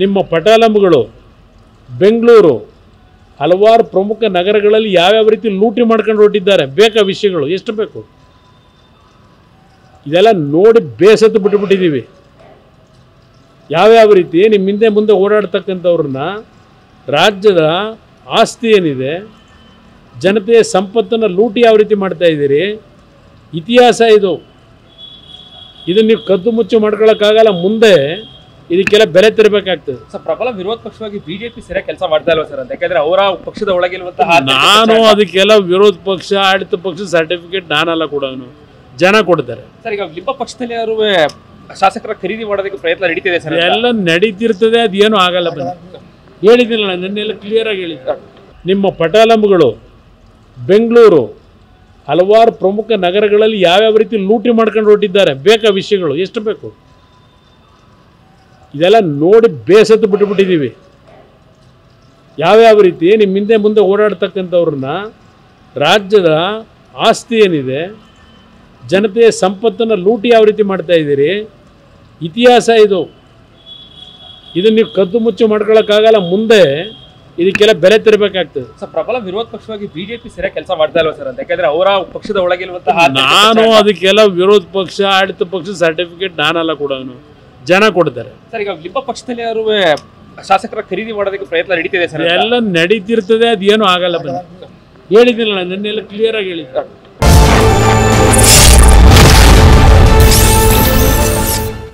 ನಿಮ್ಮ ಪಟಾಲಂಬುಗಳು ಬೆಂಗಳೂರು ಹಲವಾರು ಪ್ರಮುಖ ನಗರಗಳಲ್ಲಿ ಯಾವ್ಯಾವ ರೀತಿ ಲೂಟಿ ಮಾಡ್ಕೊಂಡು ಹೊರಟಿದ್ದಾರೆ. ಬೇಕಾ ವಿಷಯಗಳು ಎಷ್ಟು ಬೇಕು ಇದೆಲ್ಲ ನೋಡಿ ಬೇಸತ್ತು ಬಿಟ್ಟುಬಿಟ್ಟಿದ್ದೀವಿ. ಯಾವ್ಯಾವ ರೀತಿ ನಿಮ್ಮ ಹಿಂದೆ ಮುಂದೆ ಓಡಾಡ್ತಕ್ಕಂಥವ್ರನ್ನ ರಾಜ್ಯದ ಆಸ್ತಿ ಏನಿದೆ, ಜನತೆಯ ಸಂಪತ್ತನ್ನು ಲೂಟಿ ಯಾವ ರೀತಿ ಮಾಡ್ತಾ ಇದ್ದೀರಿ. ಇತಿಹಾಸ ಇದು. ಇದನ್ನು ನೀವು ಕದ್ದು ಮುಚ್ಚು ಮಾಡ್ಕೊಳ್ಳೋಕ್ಕಾಗಲ್ಲ. ಮುಂದೆ ಇದಕ್ಕೆಲ್ಲ ಬೆಲೆ ತೆರಬೇಕಾಗ್ತದೆ. ಸರ್, ಪ್ರಬಲ ವಿರೋಧ ಪಕ್ಷವಾಗಿ ಬಿಜೆಪಿ ಸರಿಯಾಗಿ ಕೆಲಸ ಮಾಡ್ತಾ ಇಲ್ವಾ ಸರ್? ಯಾಕಂದ್ರೆ ಅವರ ಪಕ್ಷದ ಒಳಗಿರುವಂತಹ ನಾನು ಅದಕ್ಕೆಲ್ಲ ವಿರೋಧ ಪಕ್ಷ ಆಡಳಿತ ಪಕ್ಷ ಸರ್ಟಿಫಿಕೇಟ್ ನಾನಲ್ಲ ಕೊಡೋನು, ಜನ ಕೊಡ್ತಾರೆ. ಸರ್, ಈಗ ನಿಮ್ಮ ಪಕ್ಷದಲ್ಲಿ ಯಾರು ಶಾಸಕರ ಖರೀದಿ ಮಾಡೋದಕ್ಕೆ ಪ್ರಯತ್ನ ನಡೀತಿದೆ ಸರ್? ಎಲ್ಲ ನಡೀತಿರ್ತದೆ, ಅದೇನು ಆಗಲ್ಲ. ಬನ್ನಿ, ಹೇಳಿದ್ದಿಲ್ಲ ನಾನು ನಿನ್ನೆಲ್ಲ ಕ್ಲಿಯರ್ ಆಗಿ ಹೇಳಿದ್ದೆ. ನಿಮ್ಮ ಪಟಾಲಂಬುಗಳು ಬೆಂಗಳೂರು ಹಲವಾರು ಪ್ರಮುಖ ನಗರಗಳಲ್ಲಿ ಯಾವ್ಯಾವ ರೀತಿ ಲೂಟಿ ಮಾಡ್ಕೊಂಡು ಹೊರಟಿದ್ದಾರೆ. ಬೇಕಾ ವಿಷಯಗಳು ಎಷ್ಟು ಬೇಕು ಇದೆಲ್ಲ ನೋಡಿ ಬೇಸತ್ತು ಬಿಟ್ಟುಬಿಟ್ಟಿದ್ದೀವಿ. ಯಾವ್ಯಾವ ರೀತಿ ನಿಮ್ಮ ಹಿಂದೆ ಮುಂದೆ ಓಡಾಡ್ತಕ್ಕಂಥವ್ರನ್ನ ರಾಜ್ಯದ ಆಸ್ತಿ ಏನಿದೆ, ಜನತೆಯ ಸಂಪತ್ತನ್ನು ಲೂಟಿ ಯಾವ ರೀತಿ ಮಾಡ್ತಾ ಇದ್ದೀರಿ. ಇತಿಹಾಸ ಇದು. ಇದನ್ನು ನೀವು ಕದ್ದು ಮುಚ್ಚು ಮಾಡ್ಕೊಳ್ಳೋಕ್ಕಾಗಲ್ಲ. ಮುಂದೆ ಇದಕ್ಕೆಲ್ಲ ಬೆಲೆ ತೆರಬೇಕಾಗ್ತದೆ. ಸರ್, ಪ್ರಬಲ ವಿರೋಧ ಪಕ್ಷವಾಗಿ ಬಿಜೆಪಿ ಸರಿಯಾಗಿ ಕೆಲಸ ಮಾಡ್ತಾ ಇಲ್ವಾ ಸರ್? ಯಾಕಂದ್ರೆ ಅವರ ಪಕ್ಷದ ಒಳಗಿರುವಂತಹ ನಾನು ಅದಕ್ಕೆಲ್ಲ ವಿರೋಧ ಪಕ್ಷ ಆಡಳಿತ ಪಕ್ಷ ಸರ್ಟಿಫಿಕೇಟ್ ನಾನಲ್ಲ ಕೊಡೋನು, ಜನ ಕೊಡ್ತಾರೆ. ಸರ್, ಈಗ ನಿಮ್ಮ ಪಕ್ಷದಲ್ಲಿ ಯಾರು ಶಾಸಕರ ಖರೀದಿ ಮಾಡೋದಕ್ಕೆ ಪ್ರಯತ್ನ ನಡೀತಿದೆ ಸರ್? ಎಲ್ಲ ನಡೀತಿರ್ತದೆ, ಅದೇನು ಆಗಲ್ಲ. ಬನ್ನಿ, ಹೇಳಿದ್ದಿಲ್ಲ ನಾನು ನಿನ್ನೆಲ್ಲ ಕ್ಲಿಯರ್ ಆಗಿ ಹೇಳಿದ್ದೆ.